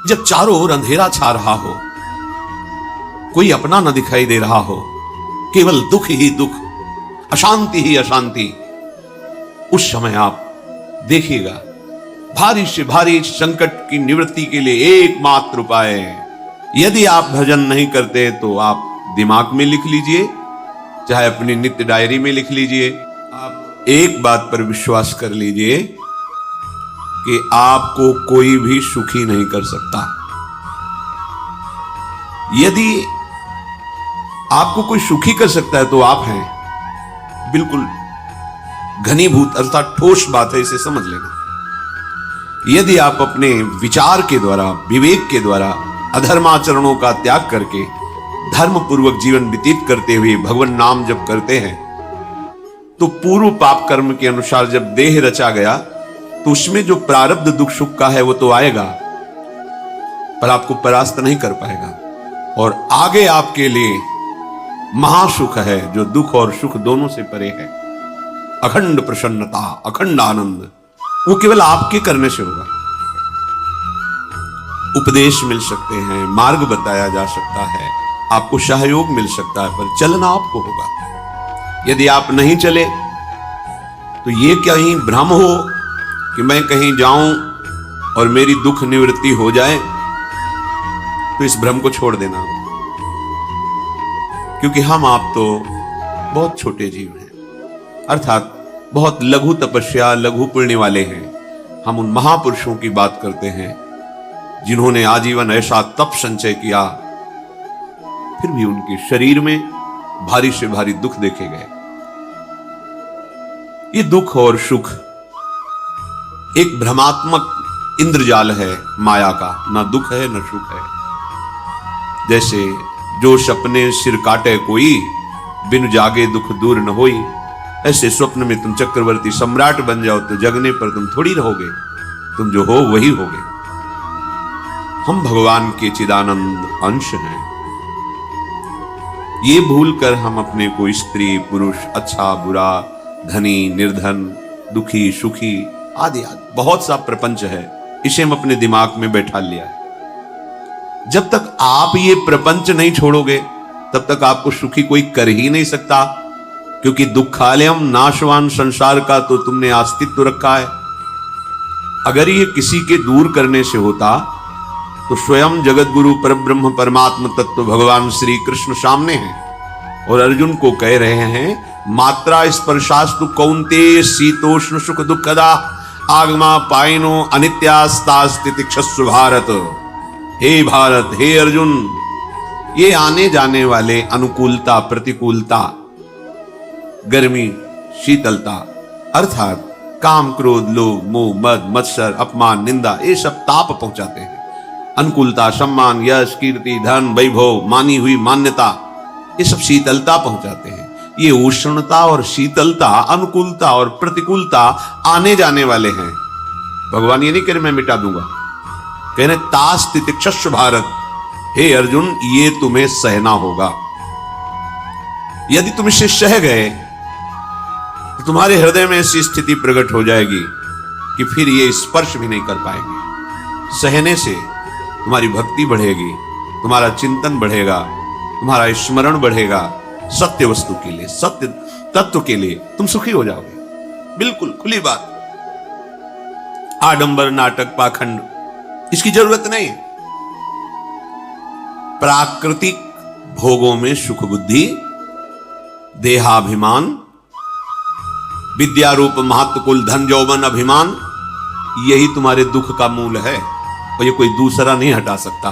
जब चारों ओर अंधेरा छा रहा हो, कोई अपना न दिखाई दे रहा हो, केवल दुख ही दुख, अशांति ही अशांति, उस समय आप देखिएगा भारी से भारी संकट की निवृत्ति के लिए एकमात्र उपाय है। यदि आप भजन नहीं करते तो आप दिमाग में लिख लीजिए, चाहे अपनी नित्य डायरी में लिख लीजिए। आप एक बात पर विश्वास कर लीजिए कि आपको कोई भी सुखी नहीं कर सकता। यदि आपको कोई सुखी कर सकता है तो आप हैं। बिल्कुल घनीभूत अर्थात ठोस बात है, इसे समझ लेना। यदि आप अपने विचार के द्वारा, विवेक के द्वारा अधर्माचरणों का त्याग करके धर्म पूर्वक जीवन व्यतीत करते हुए भगवान नाम जप करते हैं, तो पूर्व पाप कर्म के अनुसार जब देह रचा गया तो उसमें जो प्रारब्ध दुख सुख का है वो तो आएगा, पर आपको परास्त नहीं कर पाएगा। और आगे आपके लिए महासुख है जो दुख और सुख दोनों से परे है। अखंड प्रसन्नता, अखंड आनंद, वो केवल आपके करने से होगा। उपदेश मिल सकते हैं, मार्ग बताया जा सकता है, आपको सहयोग मिल सकता है, पर चलना आपको होगा। यदि आप नहीं चले तो ये कहीं भ्रम हो कि मैं कहीं जाऊं और मेरी दुख निवृत्ति हो जाए, तो इस भ्रम को छोड़ देना। क्योंकि हम आप तो बहुत छोटे जीव हैं, अर्थात बहुत लघु तपस्या, लघु पुण्य वाले हैं। हम उन महापुरुषों की बात करते हैं जिन्होंने आजीवन ऐसा तप संचय किया, फिर भी उनके शरीर में भारी से भारी दुख देखे गए। ये दुख और सुख एक भ्रमात्मक इंद्रजाल है माया का, ना दुख है न सुख है। जैसे जो सपने सिर काटे कोई, बिन जागे दुख दूर न होई, ऐसे स्वप्न में तुम चक्रवर्ती सम्राट बन जाओ तो जगने पर तुम थोड़ी रहोगे, तुम जो हो वही होगे। हम भगवान के चिदानंद अंश हैं। ये भूलकर हम अपने को स्त्री पुरुष, अच्छा बुरा, धनी निर्धन, दुखी सुखी आदि आदि बहुत सा प्रपंच है, इसे हम अपने दिमाग में बैठा लिया है। जब तक आप ये प्रपंच नहीं छोड़ोगे तब तक आपको सुखी कोई कर ही नहीं सकता, क्योंकि दुखालयम नाशवान संसार का तो तुमने अस्तित्व रखा है। अगर ये किसी के दूर करने से होता तो स्वयं जगत गुरु परब्रह्म परमात्म तत्व भगवान श्री कृष्ण सामने हैं और अर्जुन को कह रहे हैं, मात्रा स्पर्शास्तु कौन्तेय शीतोष्ण सुख दुखदा आगमा पायनो अनित्यास्तास्तितिक्षस्व भारत। हे भारत, हे अर्जुन, ये आने जाने वाले अनुकूलता प्रतिकूलता, गर्मी शीतलता, अर्थात काम क्रोध लोभ मोह मद मत्सर अपमान निंदा, ये सब ताप पहुंचाते हैं। अनुकूलता सम्मान यश कीर्ति धन वैभव मानी हुई मान्यता, ये सब शीतलता पहुंचाते हैं। ये उष्णता और शीतलता, अनुकूलता और प्रतिकूलता आने जाने वाले हैं। भगवान ये नहीं कह रहे मैं मिटा दूंगा, कह रहे तास तितिक्षस्व भारत। हे अर्जुन, ये तुम्हें सहना होगा। यदि तुम इसे सह गए तो तुम्हारे हृदय में ऐसी स्थिति प्रकट हो जाएगी कि फिर ये स्पर्श भी नहीं कर पाएंगे। सहने से तुम्हारी भक्ति बढ़ेगी, तुम्हारा चिंतन बढ़ेगा, तुम्हारा स्मरण बढ़ेगा, सत्य वस्तु के लिए, सत्य तत्व के लिए तुम सुखी हो जाओगे। बिल्कुल खुली बात। आडंबर नाटक पाखंड इसकी जरूरत नहीं। प्राकृतिक भोगों में सुख बुद्धि, देहाभिमान, विद्यारूप महत्व कुल धन यौवन अभिमान, यही तुम्हारे दुख का मूल है और ये कोई दूसरा नहीं हटा सकता।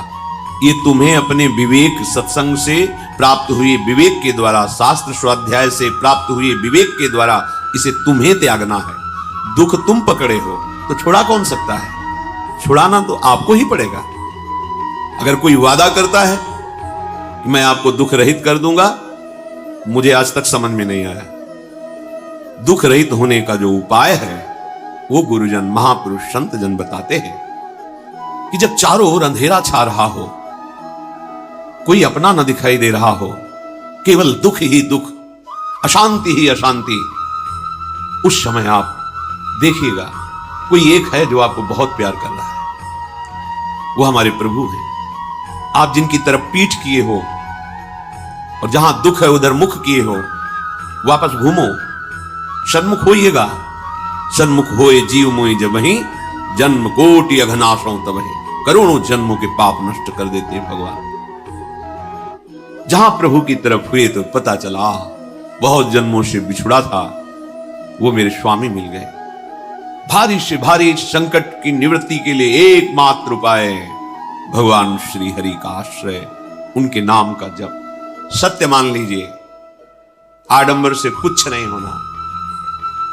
ये तुम्हें अपने विवेक सत्संग से प्राप्त हुए विवेक के द्वारा, शास्त्र स्वाध्याय से प्राप्त हुए विवेक के द्वारा इसे तुम्हें त्यागना है। दुख तुम पकड़े हो तो छुड़ा कौन सकता है? छुड़ाना तो आपको ही पड़ेगा। अगर कोई वादा करता है कि मैं आपको दुख रहित कर दूंगा, मुझे आज तक समझ में नहीं आया। दुख रहित होने का जो उपाय है वो गुरुजन महापुरुष संत जन बताते हैं कि जब चारों ओर अंधेरा छा रहा हो, कोई अपना न दिखाई दे रहा हो, केवल दुख ही दुख, अशांति ही अशांति, उस समय आप देखिएगा कोई एक है जो आपको बहुत प्यार कर रहा है। वो हमारे प्रभु हैं। आप जिनकी तरफ पीठ किए हो और जहां दुख है उधर मुख किए हो, वापस घूमो, सन्मुख होइएगा। सन्मुख होए जीव मोहि जबहि, जन्म कोटि अघनाशों तबहि। करोड़ों जन्मों के पाप नष्ट कर देते हैं भगवान। जहां प्रभु की तरफ हुए तो पता चला बहुत जन्मों से बिछुड़ा था, वो मेरे स्वामी मिल गए। भारी से भारी संकट की निवृत्ति के लिए एकमात्र उपाय भगवान श्री हरि का आश्रय, उनके नाम का जप। सत्य मान लीजिए, आडंबर से कुछ नहीं होना।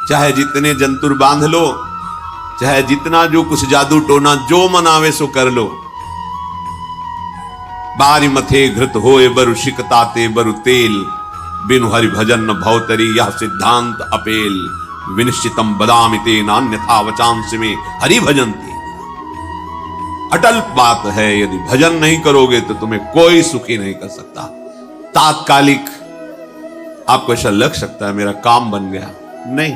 चाहे जितने जंतुर बांध लो, चाहे जितना जो कुछ जादू टोना जो मनावे सो कर लो, बारी मथे घृत होए बरु शिकताते बरु तेल, बिनु हरि भजन न भवतरी यह सिद्धांत अपेल। विनिश्चितम बदामि ते नान्यथा वचांस में हरि भजन्ति। अटल बात है, यदि भजन नहीं करोगे तो तुम्हें कोई सुखी नहीं कर सकता। तात्कालिक आपको ऐसा लग सकता है मेरा काम बन गया, नहीं,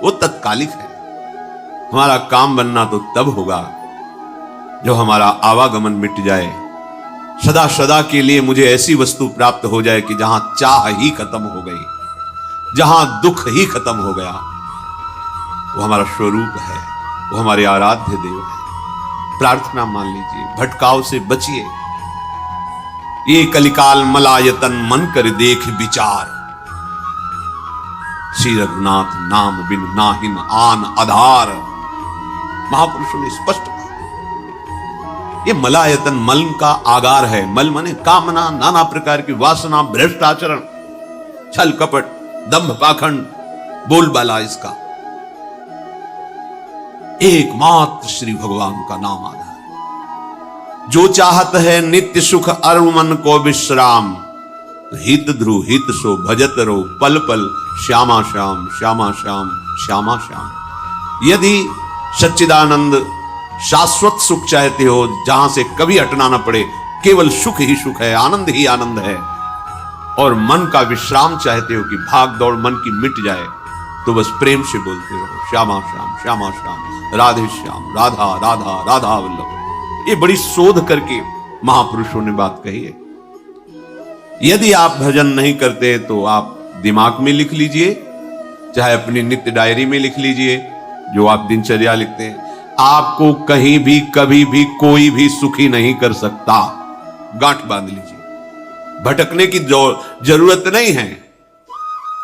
वो तत्कालिक है। हमारा काम बनना तो तब होगा जब हमारा आवागमन मिट जाए, सदा सदा के लिए मुझे ऐसी वस्तु प्राप्त हो जाए कि जहां चाह ही खत्म हो गई, जहां दुख ही खत्म हो गया। वो हमारा स्वरूप है, वो हमारे आराध्य देव है। प्रार्थना मान लीजिए, भटकाव से बचिए। ये कलिकाल मलायतन मन कर देख विचार, श्री रघुनाथ नाम बिन नाहिन आन आधार। महापुरुषों ने स्पष्ट कहा, ये मलायतन मल का आगार है। मल माने कामना, नाना प्रकार की वासना, भ्रष्ट आचरण, छल कपट, दंभ पाखंड, बोलबाला, इसका एकमात्र श्री भगवान का नाम आधार। जो चाहत है नित्य सुख अरु मन को विश्राम, हित ध्रुव हित सो भजत रो पल पल श्यामा श्याम श्यामा श्याम श्यामा श्याम। यदि सच्चिदानंद शाश्वत सुख चाहते हो, जहां से कभी हटना ना पड़े, केवल सुख ही सुख है, आनंद ही आनंद है, और मन का विश्राम चाहते हो कि भाग दौड़ मन की मिट जाए, तो बस प्रेम से बोलते रहो श्यामा श्याम श्यामा श्याम, राधे श्याम, राधा राधा राधा वल्लभ। ये बड़ी शोध करके महापुरुषों ने बात कही है। यदि आप भजन नहीं करते तो आप दिमाग में लिख लीजिए, चाहे अपनी नित्य डायरी में लिख लीजिए, जो आप दिनचर्या लिखते हैं। आपको कहीं भी कभी भी कोई भी सुखी नहीं कर सकता। गांठ बांध लीजिए, भटकने की जरूरत नहीं है।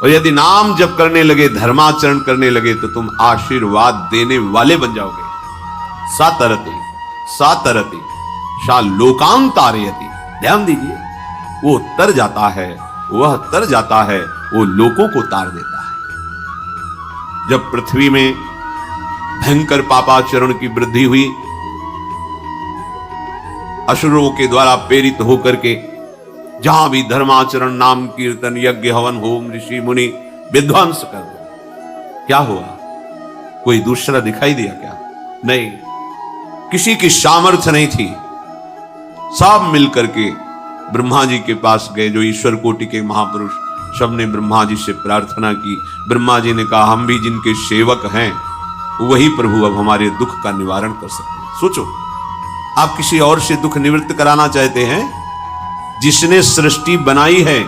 और यदि नाम जप करने लगे, धर्माचरण करने लगे, तो तुम आशीर्वाद देने वाले बन जाओगे। सातरति सातरति सा लोकांतारयति। ध्यान दीजिए, वो तर जाता है, वह तर जाता है, वो लोकों को तार देता है। जब पृथ्वी में भयंकर पापाचरण की वृद्धि हुई, असुरों के द्वारा प्रेरित होकर के जहां भी धर्माचरण, नाम कीर्तन, यज्ञ हवन, होम, ऋषि मुनि विध्वंस कर दो, क्या हुआ? कोई दूसरा दिखाई दिया क्या? नहीं, किसी की सामर्थ्य नहीं थी। सब मिलकर के ब्रह्मा जी के पास गए, जो ईश्वर कोटि के महापुरुष, सबने ब्रह्मा जी से प्रार्थना की। ब्रह्मा जी ने कहा, हम भी जिनके सेवक हैं, वही प्रभु अब हमारे दुख का निवारण कर सकते हैं। सोचो, आप किसी और से दुख निवृत्त कराना चाहते हैं? जिसने सृष्टि बनाई है,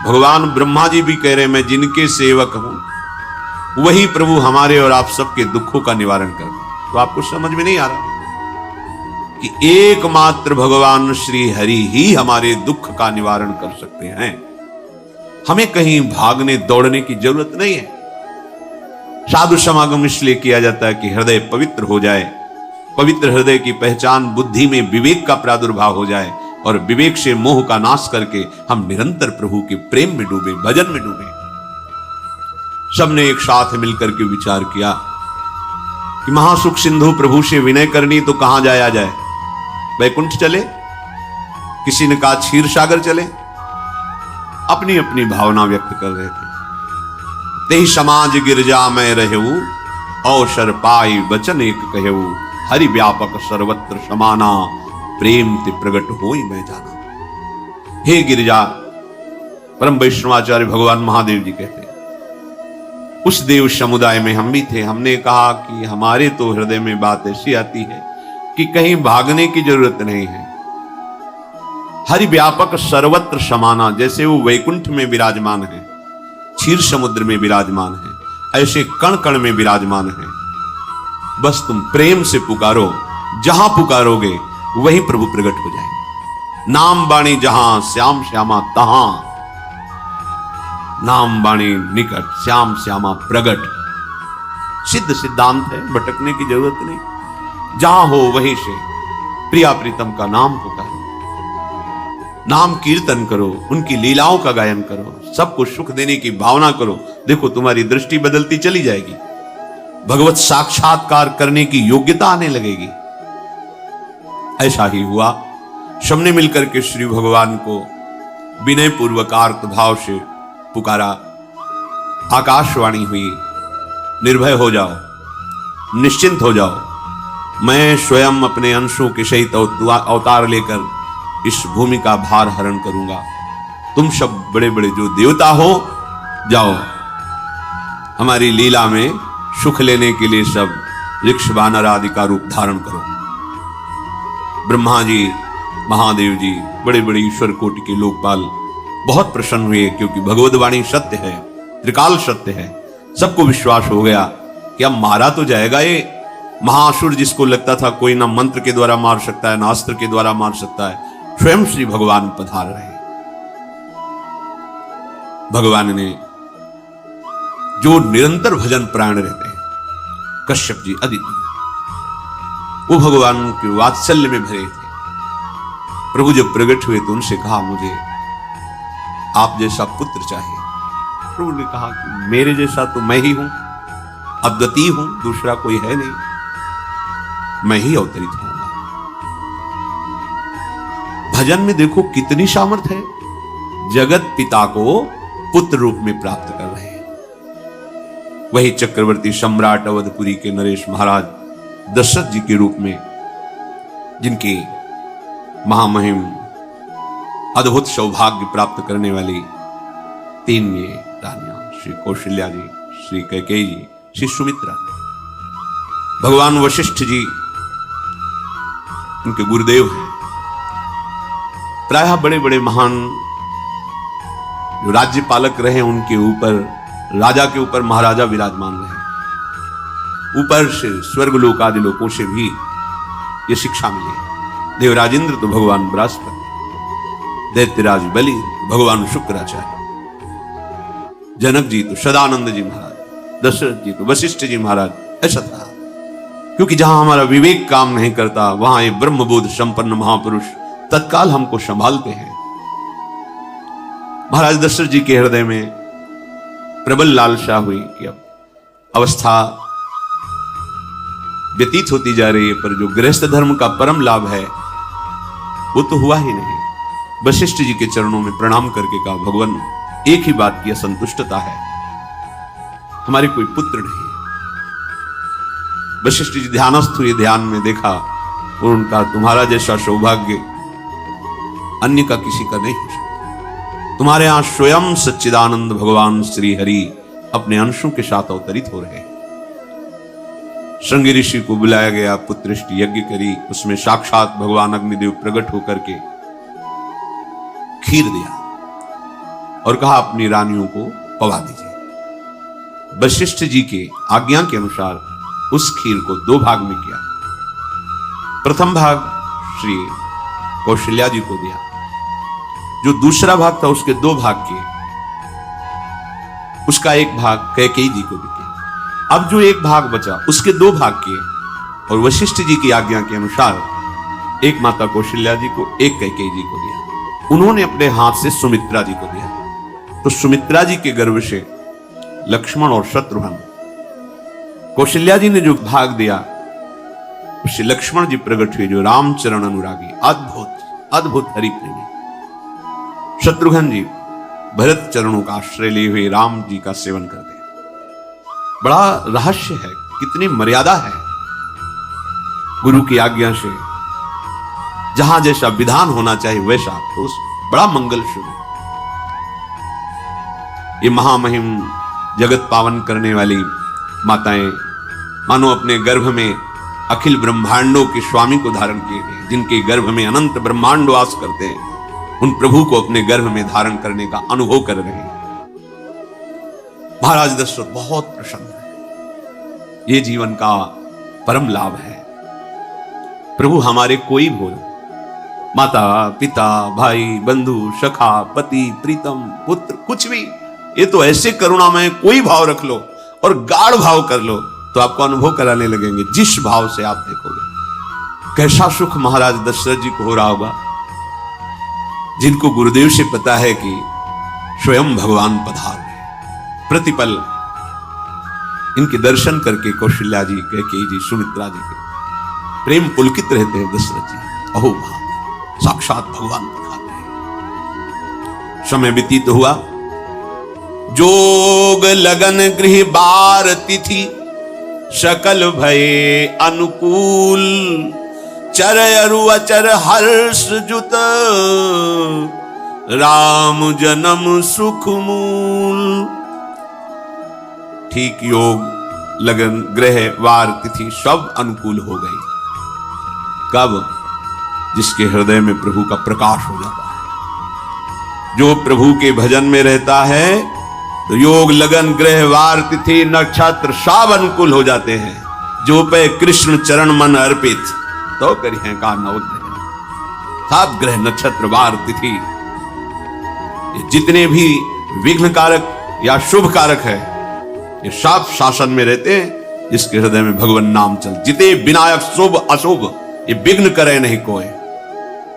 भगवान ब्रह्मा जी भी कह रहे हैं, मैं जिनके सेवक हूं, वही प्रभु हमारे और आप सबके दुखों का निवारण कर। तो आपको समझ में नहीं आ रहा कि एकमात्र भगवान श्री हरि ही हमारे दुख का निवारण कर सकते हैं। हमें कहीं भागने दौड़ने की जरूरत नहीं है। साधु समागम इसलिए किया जाता है कि हृदय पवित्र हो जाए। पवित्र हृदय की पहचान बुद्धि में विवेक का प्रादुर्भाव हो जाए, और विवेक से मोह का नाश करके हम निरंतर प्रभु के प्रेम में डूबे, भजन में डूबे। सबने एक साथ मिलकर के विचार किया कि महासुख सिंधु प्रभु से विनय करनी तो कहां जाया जाए? वैकुंठ चले, किसी ने कहा क्षीर सागर चले। अपनी अपनी भावना व्यक्त कर रहे थे। तेहि समाज गिरजा में रहेऊ, अवसर पाई वचन एक कहेऊ, हरि व्यापक सर्वत्र समाना, प्रेम ते प्रगट होई मैं जाना। हे गिरिजा, परम वैष्णवाचार्य भगवान महादेव जी कहते हैं, उस देव समुदाय में हम भी थे। हमने कहा कि हमारे तो हृदय में बात ऐसी आती है कि कहीं भागने की जरूरत नहीं है। हरि व्यापक सर्वत्र समाना, जैसे वो वैकुंठ में विराजमान है, क्षीर समुद्र में विराजमान है, ऐसे कण कण में विराजमान है। बस तुम प्रेम से पुकारो, जहां पुकारोगे वहीं प्रभु प्रकट हो जाएंगे। नाम बाणी जहां श्याम श्यामा तहां, नाम बाणी निकट श्याम श्यामा प्रगट। सिद्ध सिद्धांत है, भटकने की जरूरत नहीं। जहां हो वहीं से प्रिया प्रीतम का नाम पुकारो, नाम कीर्तन करो, उनकी लीलाओं का गायन करो, सबको सुख देने की भावना करो। देखो तुम्हारी दृष्टि बदलती चली जाएगी, भगवत साक्षात्कार करने की योग्यता आने लगेगी। ऐसा ही हुआ। सबने मिलकर के श्री भगवान को विनय पूर्वक आर्त भाव से पुकारा। आकाशवाणी हुई, निर्भय हो जाओ, निश्चिंत हो जाओ, मैं स्वयं अपने अंशों के सहित अवतार लेकर इस भूमि का भार हरण करूंगा। तुम सब बड़े बड़े जो देवता हो, जाओ हमारी लीला में सुख लेने के लिए सब ऋक्ष वानर आदि का रूप धारण करो। ब्रह्मा जी, महादेव जी, बड़े बड़े ईश्वर कोटि के लोकपाल बहुत प्रसन्न हुए, क्योंकि भगवद वाणी सत्य है, त्रिकाल सत्य है। सबको विश्वास हो गया कि अब मारा तो जाएगा ये महासुर, जिसको लगता था कोई ना मंत्र के द्वारा मार सकता है ना अस्त्र के द्वारा मार सकता है। स्वयं श्री भगवान पधार रहे। भगवान ने जो निरंतर भजन प्राण रहते हैं, कश्यप जी, अदिति, वो भगवान के वात्सल्य में भरे थे। प्रभु जब प्रकट हुए तो उनसे कहा, मुझे आप जैसा पुत्र चाहिए। प्रभु ने कहा कि मेरे जैसा तो मैं ही हूं, अद्वितीय हूं, दूसरा कोई है नहीं, मैं ही अवतरित हूंगा। भजन में देखो कितनी सामर्थ है। जगत पिता को पुत्र रूप में प्राप्त कर रहे हैं। वही चक्रवर्ती सम्राट अवधपुरी के नरेश महाराज दशरथ जी के रूप में, जिनके महामहिम अद्भुत सौभाग्य प्राप्त करने वाली तीन ये रानियां, श्री कौशल्या जी, श्री कैकेयी जी, श्री सुमित्रा। भगवान वशिष्ठ जी उनके गुरुदेव हैं। प्रायः बड़े बड़े महान जो राज्य पालक रहे, उनके ऊपर, राजा के ऊपर महाराजा विराजमान रहे। ऊपर से स्वर्गलोक आदि लोकों से भी ये शिक्षा मिली। देवराजेंद्र तो भगवान बृहस्पति, दैत्यराज बलि भगवान शुक्राचार्य, जनक जी तो सदानंद जी महाराज, दशरथ जी तो वशिष्ठ जी महाराज। ऐसा था, क्योंकि जहां हमारा विवेक काम नहीं करता, वहां ये ब्रह्मबोध संपन्न महापुरुष तत्काल हमको संभालते हैं। महाराज दशरथ जी के हृदय में प्रबल लालसा हुई कि अब अवस्था व्यतीत होती जा रही है, पर जो गृहस्थ धर्म का परम लाभ है वो तो हुआ ही नहीं। वशिष्ठ जी के चरणों में प्रणाम करके कहा, भगवान एक ही बात की असंतुष्टता है, हमारे कोई पुत्र नहीं। वशिष्ठ जी ध्यानस्थ हुए, ध्यान में देखा और उनका, तुम्हारा जैसा सौभाग्य अन्य का किसी का नहीं हो सकता। तुम्हारे यहां स्वयं सच्चिदानंद भगवान श्री हरि अपने अंशों के साथ अवतरित हो रहे हैं। श्रृंगी ऋषि को बुलाया गया, पुत्रष्टि यज्ञ करी, उसमें साक्षात भगवान अग्निदेव प्रकट होकर के खीर दिया और कहा, अपनी रानियों को पवा दीजिए। वशिष्ठ जी के आज्ञा के अनुसार उस खीर को दो भाग में किया। प्रथम भाग श्री कौशल्या जी को दिया, जो दूसरा भाग था उसके दो भाग किए, उसका एक भाग कैकेयी जी को दिया। अब जो एक भाग बचा उसके दो भाग किए और वशिष्ठ जी की आज्ञा के अनुसार एक माता कौशल्या जी को, एक कैकेयी जी को दिया। उन्होंने अपने हाथ से सुमित्रा जी को दिया। तो सुमित्रा जी के गर्भ से लक्ष्मण और शत्रुघ्न, कौशल्या जी ने जो भाग दिया उससे लक्ष्मण जी प्रकट हुए, जो रामचरण अनुरागी, अद्भुत अद्भुत हरि प्रेमी। शत्रुघ्न जी भरत चरणों का आश्रय लिए हुए राम जी का सेवन करते हैं। बड़ा रहस्य है, कितनी मर्यादा है। गुरु की आज्ञा से जहां जैसा विधान होना चाहिए वैसा, तो बड़ा मंगल शुभ। ये महामहिम जगत पावन करने वाली माताएं मानो अपने गर्भ में अखिल ब्रह्मांडों के स्वामी को धारण किए गए, जिनके गर्भ में अनंत ब्रह्मांड वास करते हैं, उन प्रभु को अपने गर्भ में धारण करने का अनुभव कर रहे हैं। महाराज दशरथ बहुत प्रसन्न है। ये जीवन का परम लाभ है। प्रभु हमारे कोई भूल, माता पिता भाई बंधु सखा पति प्रीतम पुत्र कुछ भी, ये तो ऐसे करुणामय कोई भाव रख लो और गाढ़ भाव कर लो तो आपको अनुभव कराने लगेंगे। जिस भाव से आप देखोगे कैसा सुख महाराज दशरथ जी को हो रहा होगा, जिनको गुरुदेव से पता है कि स्वयं भगवान पधार रहे। प्रतिपल इनके दर्शन करके कौशल्या जी, कैकेयी जी, सुमित्रा जी के प्रेम पुलकित रहते हैं। दशरथ जी अहो भाव, साक्षात भगवान पधार रहे। समय व्यतीत हुआ, जोग लगन गृह बार तिथि सकल भये अनुकूल, चर अरु अचर हर्ष जुत राम जन्म सुख मूल। ठीक योग लगन ग्रह वार तिथि सब अनुकूल हो गई। कब? जिसके हृदय में प्रभु का प्रकाश हो जाता है। जो प्रभु के भजन में रहता है तो योग लगन ग्रह वार तिथि नक्षत्र सब अनुकूल हो जाते हैं। जो पे कृष्ण चरण मन अर्पित तो करी है का नवग्रह। सब ग्रह नक्षत्र वार तिथि जितने भी विघ्न कारक या शुभ कारक है, ये सब शासन में रहते हैं। जिसके हृदय में भगवान नाम चल, जिते विनायक शुभ अशुभ ये विघ्न करे नहीं कोई,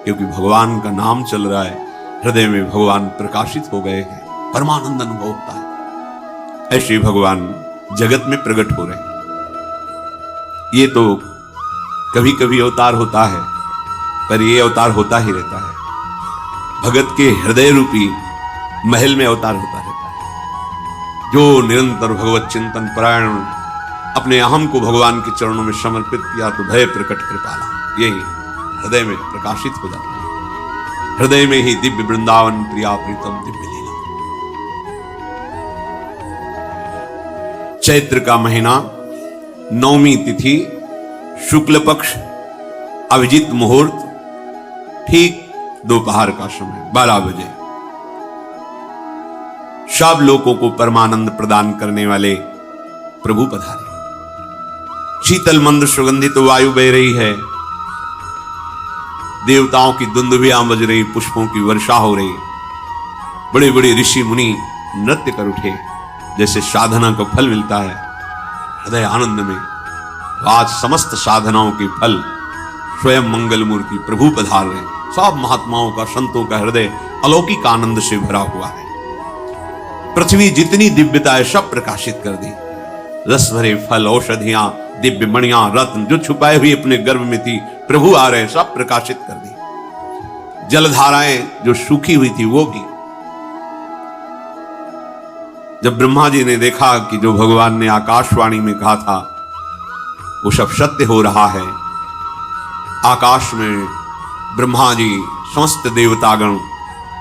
क्योंकि भगवान का नाम चल रहा है। हृदय में भगवान प्रकाशित हो गए हैं, परमानंद अनुभव होता है। ऐसे भगवान जगत में प्रकट हो रहे हैं। ये तो कभी कभी अवतार होता है, पर ये अवतार होता ही रहता है। भगत के हृदय रूपी महल में अवतार होता रहता है। जो निरंतर भगवत चिंतन परायण अपने अहम को भगवान के चरणों में समर्पित किया तो भय प्रकट कृपाला यही हृदय में प्रकाशित हो जाता है। हृदय में ही दिव्य वृंदावन प्रिया प्रीतम दिव्य लीला। चैत्र का महीना, नवमी तिथि, शुक्ल पक्ष, अभिजीत मुहूर्त, ठीक दोपहर का समय 12 बजे। सब लोगों को परमानंद प्रदान करने वाले प्रभु पधारे। शीतल मंद सुगंधित वायु बह रही है। देवताओं की दुंदुभियां बज रही, पुष्पों की वर्षा हो रही। बड़े बड़े ऋषि मुनि नृत्य कर उठे, जैसे साधना का फल मिलता है हृदय आनंद में। आज समस्त साधनाओं के फल स्वयं मंगल मूर्ति प्रभु पधार रहे। सब महात्माओं का, संतों का हृदय अलौकिक आनंद से भरा हुआ है। पृथ्वी जितनी दिव्यता है सब प्रकाशित कर दी। रस भरे फल, औषधियां, दिव्य मणियां, रत्न जो छुपाए हुए अपने गर्भ में थी, प्रभु आ रहे, सब प्रकाशित कर दी। जलधाराएं जो सूखी हुई थी वो भी। जब ब्रह्मा जी ने देखा कि जो भगवान ने आकाशवाणी में कहा था वो सब सत्य हो रहा है, आकाश में ब्रह्मा जी समस्त देवतागण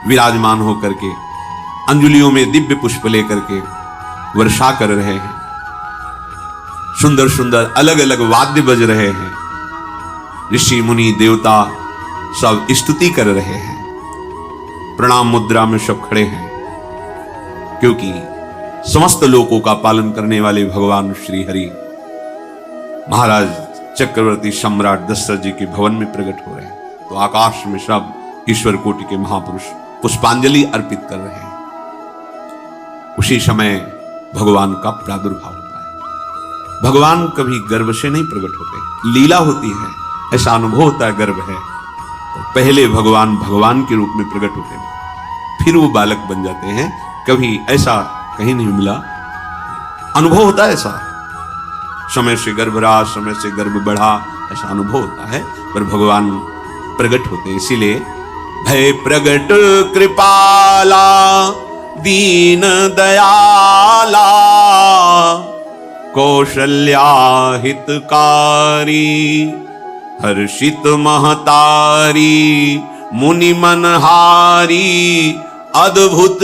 विराजमान होकर के अंजलियों में दिव्य पुष्प लेकर के वर्षा कर रहे हैं। सुंदर सुंदर अलग अलग वाद्य बज रहे हैं। ऋषि मुनि देवता सब स्तुति कर रहे हैं। प्रणाम मुद्रा में सब खड़े हैं, क्योंकि समस्त लोकों का पालन करने वाले भगवान श्री हरि महाराज चक्रवर्ती सम्राट दशरथ जी के भवन में प्रकट हो रहे हैं। तो आकाश में सब ईश्वर कोटि के महापुरुष पुष्पांजलि अर्पित कर रहे हैं। उसी समय भगवान का प्रादुर्भाव होता है। भगवान कभी गर्भ से नहीं प्रकट होते, लीला होती है, ऐसा अनुभव होता है। गर्भ है तो पहले भगवान भगवान के रूप में प्रकट होते हैं, फिर वो बालक बन जाते हैं। कभी ऐसा कहीं नहीं मिला, अनुभव होता है ऐसा। समय से गर्भ रहा, समय से गर्भ बढ़ा, ऐसा अनुभव होता है। पर भगवान प्रकट होते हैं, इसीलिए भय प्रगट कृपाला दीन दयाला कौशल्या हितकारी हर्षित महतारी मुनि मनहारी अद्भुत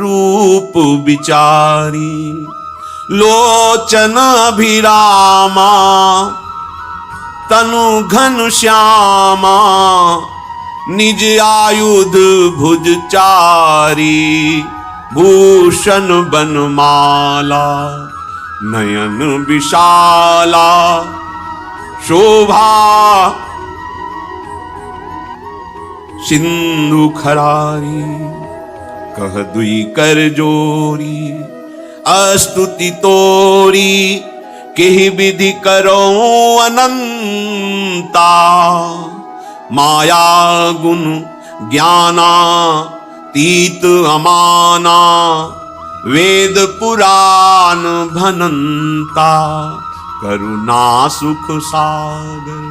रूप विचारी लोचन अभिरामा तनु घन श्यामा निज आयुध भुज चारी भूषण बनमाला नयन विशाला शोभा सिंधु खरारी कह दुई कर जोरी अस्तुति तोरी केहि विधि करो अनंता माया गुण ज्ञाना तीत अमाना वेद पुराण भनंता करुणा सुख सागर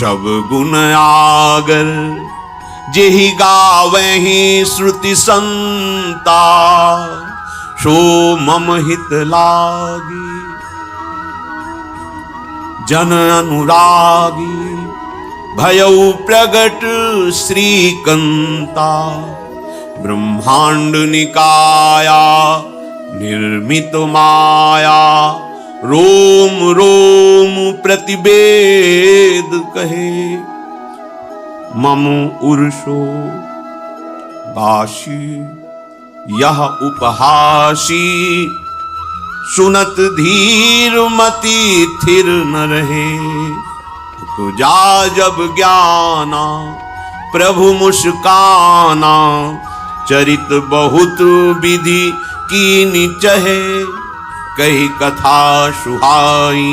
सब गुण आगर जेहि गावहि श्रुति संता सो मम हित लागी जन अनुरागी भयउ प्रगट श्रीकंता ब्रह्मांड निकाया निर्मित माया रोम रोम प्रतिवेद कहे मम उर्षो बाशी यह उपहासी सुनत धीर मति थिर न रहे तुझा जब ज्ञाना प्रभु मुस्काना चरित बहुत विधि कीनी चहे कही कथा सुहाई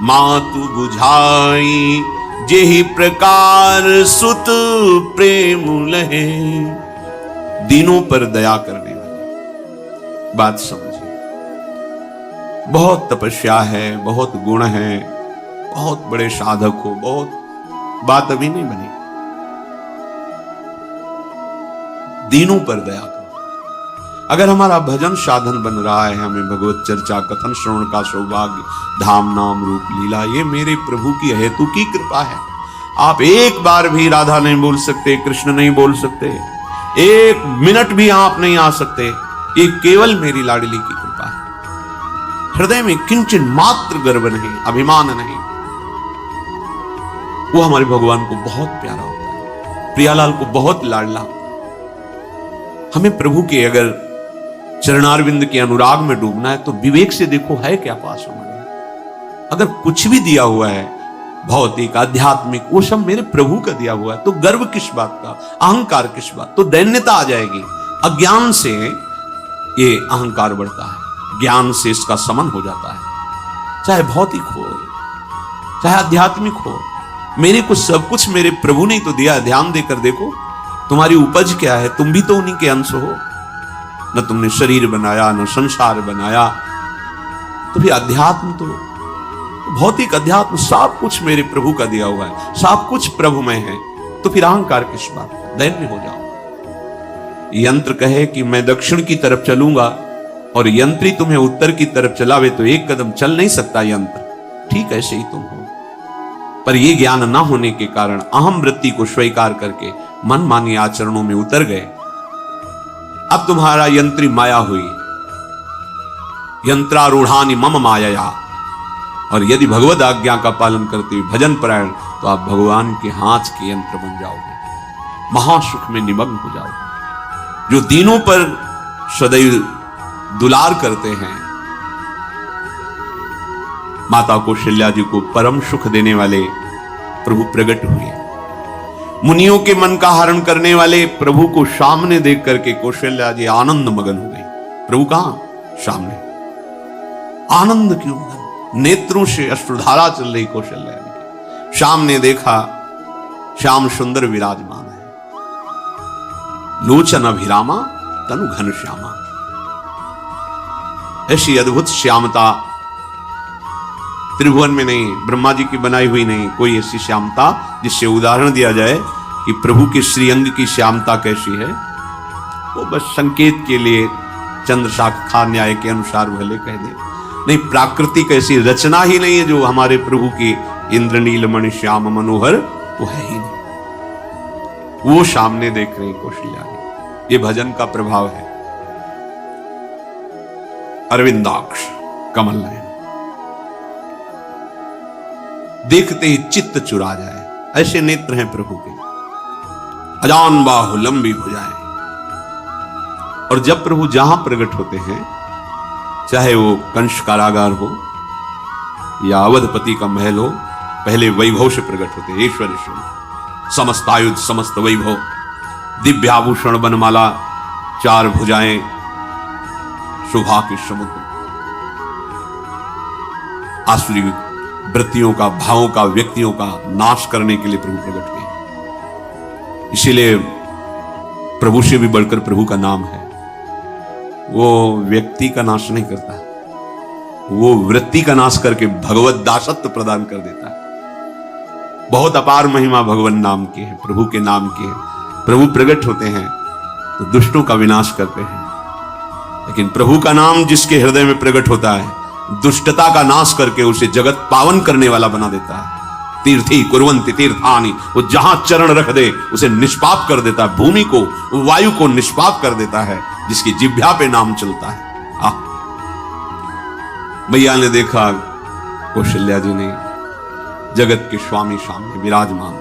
मातु बुझाई जेहि प्रकार सुत प्रेम लहे। दीनों पर दया करने वाली बात समझिए। बहुत तपस्या है, बहुत गुण है, बहुत बड़े साधक हो, बहुत बात अभी नहीं बनी। दीनों पर दया करो। अगर हमारा भजन साधन बन रहा है, हमें भगवत चर्चा कथन श्रवण का सौभाग्य, धाम नाम रूप लीला, ये मेरे प्रभु की हेतु की कृपा है। आप एक बार भी राधा नहीं बोल सकते, कृष्ण नहीं बोल सकते, एक मिनट भी आप नहीं आ सकते, ये केवल मेरी लाडली की कृपा है। हृदय में किंचन मात्र गर्व नहीं, अभिमान नहीं। वो हमारे भगवान को बहुत प्यारा होता है, प्रियालाल को बहुत लाडला होता है। हमें प्रभु के अगर चरणारविंद के अनुराग में डूबना है तो विवेक से देखो है क्या पास हमारे। अगर कुछ भी दिया हुआ है भौतिक आध्यात्मिक, वो सब मेरे प्रभु का दिया हुआ है, तो गर्व किस बात का, अहंकार किस बात, तो दैन्यता आ जाएगी। अज्ञान से ये अहंकार बढ़ता है, ज्ञान से इसका समन हो जाता है। चाहे भौतिक हो चाहे आध्यात्मिक हो, मेरे को सब कुछ मेरे प्रभु ने तो दिया है। ध्यान देकर देखो तुम्हारी उपज क्या है, तुम भी तो उन्हीं के अंश हो। न तुमने शरीर बनाया, न संसार बनाया, तो फिर अध्यात्म तो भौतिक अध्यात्म सब कुछ मेरे प्रभु का दिया हुआ है, सब कुछ प्रभु में है, तो फिर अहंकार किस बात का, दैन्य हो जाओ। यंत्र कहे कि मैं दक्षिण की तरफ चलूंगा और यंत्री तुम्हें उत्तर की तरफ चलावे तो एक कदम चल नहीं सकता यंत्र, ठीक ऐसे ही तुम हो। पर यह ज्ञान ना होने के कारण अहम वृत्ति को स्वीकार करके मनमानी आचरणों में उतर गए। अब तुम्हारा यंत्री माया हुई, यंत्रारूढ़ानि मम माया। और यदि भगवद आज्ञा का पालन करते हुए भजन परायण, तो आप भगवान के हाथ के यंत्र बन जाओगे, महासुख में निमग्न हो जाओगे। जो दीनों पर सदैव दुलार करते हैं, माता कौशल्या जी को परम सुख देने वाले प्रभु प्रकट हुए। मुनियों के मन का हरण करने वाले प्रभु को सामने देख करके कौशल्या जी आनंद मगन हो गई। प्रभु कहां? सामने। आनंद क्यों मगन? नेत्रों से अश्रुधारा चल रही कौशल्या जी। सामने देखा, श्याम सुंदर विराजमान है, लोचन अभिरामा तनु घन श्यामा। ऐसी अद्भुत श्यामता त्रिभुवन में नहीं, ब्रह्मा जी की बनाई हुई नहीं, कोई ऐसी श्यामता जिससे उदाहरण दिया जाए कि प्रभु के श्रीअंग की श्यामता कैसी है। वो बस संकेत के लिए चंद्र शाखा न्याय के अनुसार भले कह दे, नहीं प्राकृतिक ऐसी रचना ही नहीं है जो हमारे प्रभु की इंद्रनील मणि श्याम मनोहर, वो है ही नहीं। वो सामने देख रही कौशल्या जी। ये भजन का प्रभाव है। अरविंदाक्ष कमल नयन, देखते ही चित्त चुरा जाए, ऐसे नेत्र हैं प्रभु के, अजान बाहु लंबी भुजाएं। और जब प्रभु जहां प्रकट होते हैं, चाहे वो कंस कारागार हो या अवधपति का महल हो, पहले वैभव से प्रकट होते हैं। ईश्वर ईश्वर, समस्त आयुध समस्त वैभव, दिव्याभूषण बनमाला, 4 भुजाएं, शोभा के समुद्र, आसुरी वृत्तियों का, भावों का, व्यक्तियों का नाश करने के लिए प्रभु प्रकट हुए। इसीलिए प्रभु से भी बढ़कर प्रभु का नाम है। वो व्यक्ति का नाश नहीं करता, वो वृत्ति का नाश करके भगवत दासत्व प्रदान कर देता है। बहुत अपार महिमा भगवान नाम की है, प्रभु के नाम की है। प्रभु प्रकट होते हैं तो दुष्टों का विनाश करते हैं, लेकिन प्रभु का नाम जिसके हृदय में प्रकट होता है, दुष्टता का नाश करके उसे जगत पावन करने वाला बना देता है। तीर्थी कुर्वन्ति तीर्थानि, वो जहां चरण रख दे उसे निष्पाप कर देता है। भूमि को, वायु को निष्पाप कर देता है, जिसकी जिह्वा पे नाम चलता है। मैया ने देखा कौशल्या जी ने जगत के स्वामी सामने विराजमान,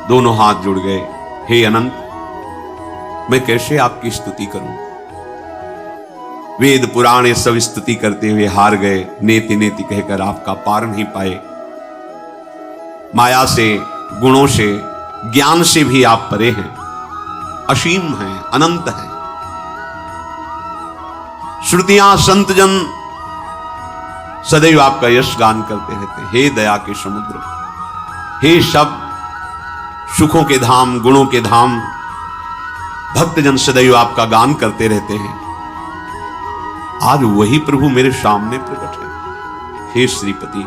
दोनों हाथ जुड़ गए, हे अनंत, मैं कैसे आपकी स्तुति करूं? वेद पुराण ये सब स्तुति करते हुए हार गए, नेति नेति कहकर आपका पार नहीं पाए। माया से, गुणों से, ज्ञान से भी आप परे हैं, असीम हैं, अनंत हैं। श्रुतियां संत जन सदैव आपका यश गान करते रहते हैं। हे दया के समुद्र, हे शब्द, सुखों के धाम, गुणों के धाम, भक्तजन सदैव आपका गान करते रहते हैं। आज वही प्रभु मेरे सामने प्रकट है। हे श्रीपति,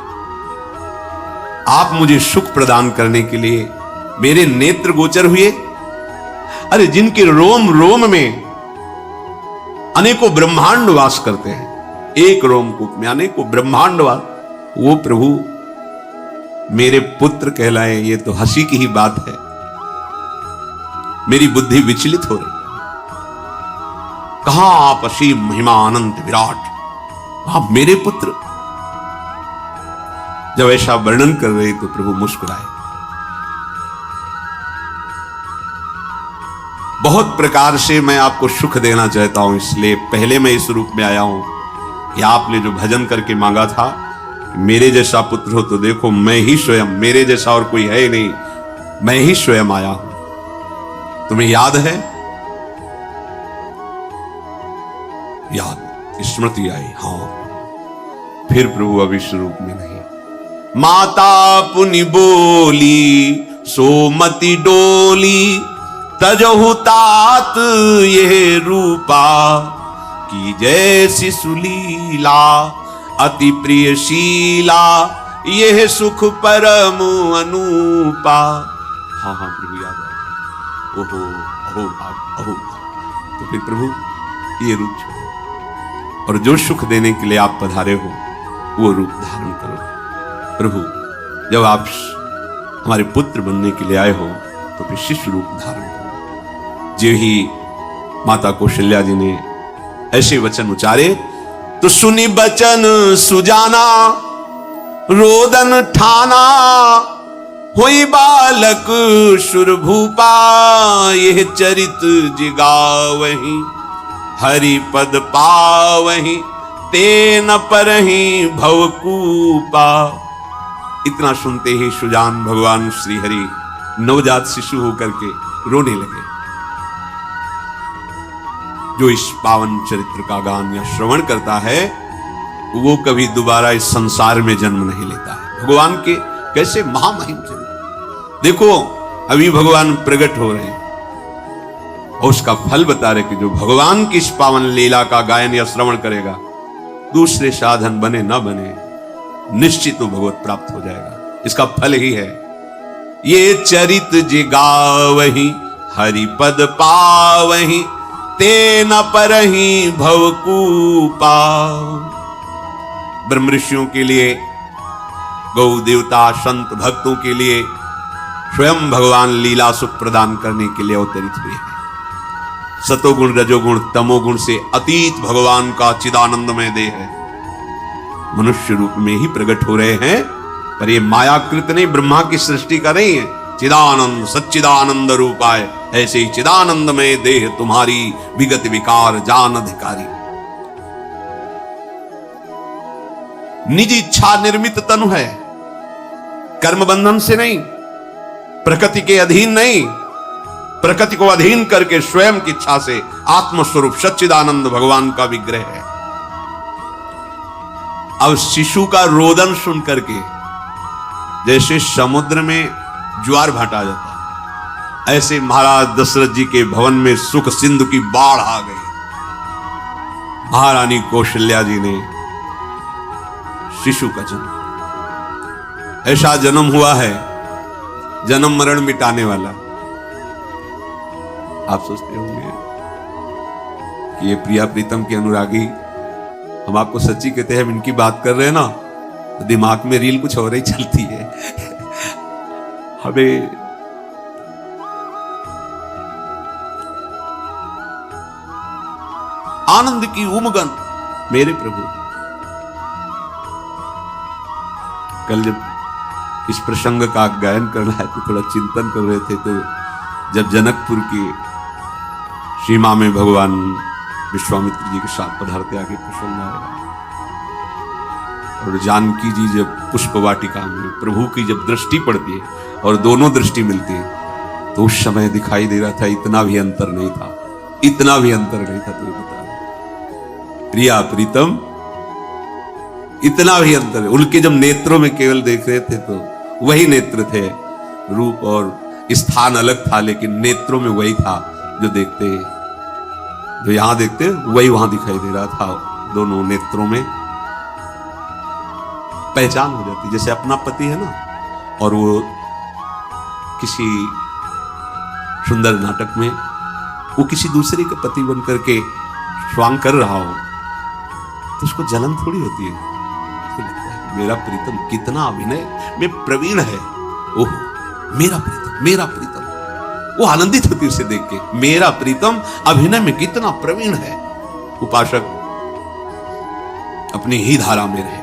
आप मुझे सुख प्रदान करने के लिए मेरे नेत्र गोचर हुए। अरे जिनके रोम रोम में अनेकों ब्रह्मांड वास करते हैं, एक रोमकूप में अनेकों ब्रह्मांड वास, वो प्रभु मेरे पुत्र कहलाए, ये तो हंसी की ही बात है। मेरी बुद्धि विचलित हो रही। कहां आप असीम महिमा अनंत विराट, आप मेरे पुत्र। जब ऐसा वर्णन कर रहे तो प्रभु मुस्कुराए। बहुत प्रकार से मैं आपको सुख देना चाहता हूं, इसलिए पहले मैं इस रूप में आया हूं कि आपने जो भजन करके मांगा था, मेरे जैसा पुत्र हो तो देखो, मैं ही स्वयं, मेरे जैसा और कोई है ही नहीं, मैं ही स्वयं आया हूं। तुम्हें याद है? याद, स्मृति आई। हाँ, फिर प्रभु अब इस रूप में नहीं। माता पुनि बोली सोमति डोली, तजहु तात ये रूपा, की जैसी सुलीला अति प्रियशीला, यह सुख परम अनूपा। हाँ हाँ प्रभु याद है। ओहो अहो अहो। तो फिर प्रभु ये रूप छोड़ो और जो सुख देने के लिए आप पधारे हो वो रूप धारण करो। प्रभु जब आप हमारे पुत्र बनने के लिए आए हो तो फिर शिष्य रूप धारण करो। जो ही माता कौशल्या जी ने ऐसे वचन उचारे तो सुनी बचन सुजाना, रोदन ठाना, होई बालक सुरभूपा, यह चरित जिगावहि, हरि पद पावहि, तेन परहि भवकूपा। इतना सुनते ही सुजान भगवान श्री हरि नवजात शिशु होकर के रोने लगे। जो इस पावन चरित्र का गान या श्रवण करता है वो कभी दोबारा इस संसार में जन्म नहीं लेता है। भगवान के कैसे महामहिम चरित्र देखो, अभी भगवान प्रकट हो रहे हैं और उसका फल बता रहे कि जो भगवान की इस पावन लीला का गायन या श्रवण करेगा, दूसरे साधन बने न बने, निश्चित तो भगवत प्राप्त हो जाएगा। इसका फल ही है ये चरित जिगावहि, हरि पद पावहि, तेन परहि भवकूपा। ब्रह्म ऋषियों के लिए, गौ देवता संत भक्तों के लिए स्वयं भगवान लीला सुख प्रदान करने के लिए अवतरित हुए हैं। सतोगुण रजोगुण तमोगुण से अतीत भगवान का चिदानंदमय देह है, मनुष्य रूप में ही प्रकट हो रहे हैं, पर ये मायाकृत नहीं, ब्रह्मा की सृष्टि का नहीं है। चिदानंद सच्चिदानंद रूपाय, ऐसे ही चिदानंद में देह तुम्हारी, विगत विकार जान अधिकारी। निज इच्छा निर्मित तनु है, कर्म बंधन से नहीं, प्रकृति के अधीन नहीं, प्रकृति को अधीन करके स्वयं की इच्छा से आत्मस्वरूप सच्चिदानंद भगवान का विग्रह है। अब शिशु का रोदन सुन करके जैसे समुद्र में ज्वार भाटा आ जाता है, ऐसे महाराज दशरथ जी के भवन में सुख सिंधु की बाढ़ आ गई। महारानी कौशल्या जी ने शिशु का जन्म, ऐसा जन्म हुआ है जन्म मरण मिटाने वाला। आप सोचते होंगे कि ये प्रिया प्रीतम के अनुरागी, हम आपको सच्ची कहते हैं, हम इनकी बात कर रहे हैं ना तो दिमाग में रील कुछ और ही चलती है। हमें आनंद की उमगन मेरे प्रभु। कल जब इस प्रसंग का गायन करना है तो थोड़ा चिंतन कर रहे थे, तो जब जनकपुर की सीमा में भगवान विश्वामित्र जी के साथ पधारते आगे प्रसंग आया, और जानकी जी जब पुष्प वाटिका में प्रभु की जब दृष्टि पड़ती है और दोनों दृष्टि मिलती है, तो उस समय दिखाई दे रहा था इतना भी अंतर नहीं था, इतना भी अंतर नहीं था। तुम्हें बता प्रिया प्रीतम, इतना भी अंतर है। उनके जब नेत्रों में केवल देख रहे थे तो वही नेत्र थे, रूप और स्थान अलग था, लेकिन नेत्रों में वही था जो देखते, जो यहां देखते वही वहां दिखाई दे रहा था। दोनों नेत्रों में पहचान हो जाती, जैसे अपना पति है ना, और वो किसी सुंदर नाटक में वो किसी दूसरे के पति बन करके स्वांग कर रहा हो तो उसको जलन थोड़ी होती है, तो लगता है मेरा प्रीतम कितना अभिनय में प्रवीण है, ओह मेरा प्रीतम, मेरा प्रीतम। वो आनंदित होती उसे देख के, मेरा प्रीतम अभिनय में कितना प्रवीण है। उपासक अपनी ही धारा में रहे,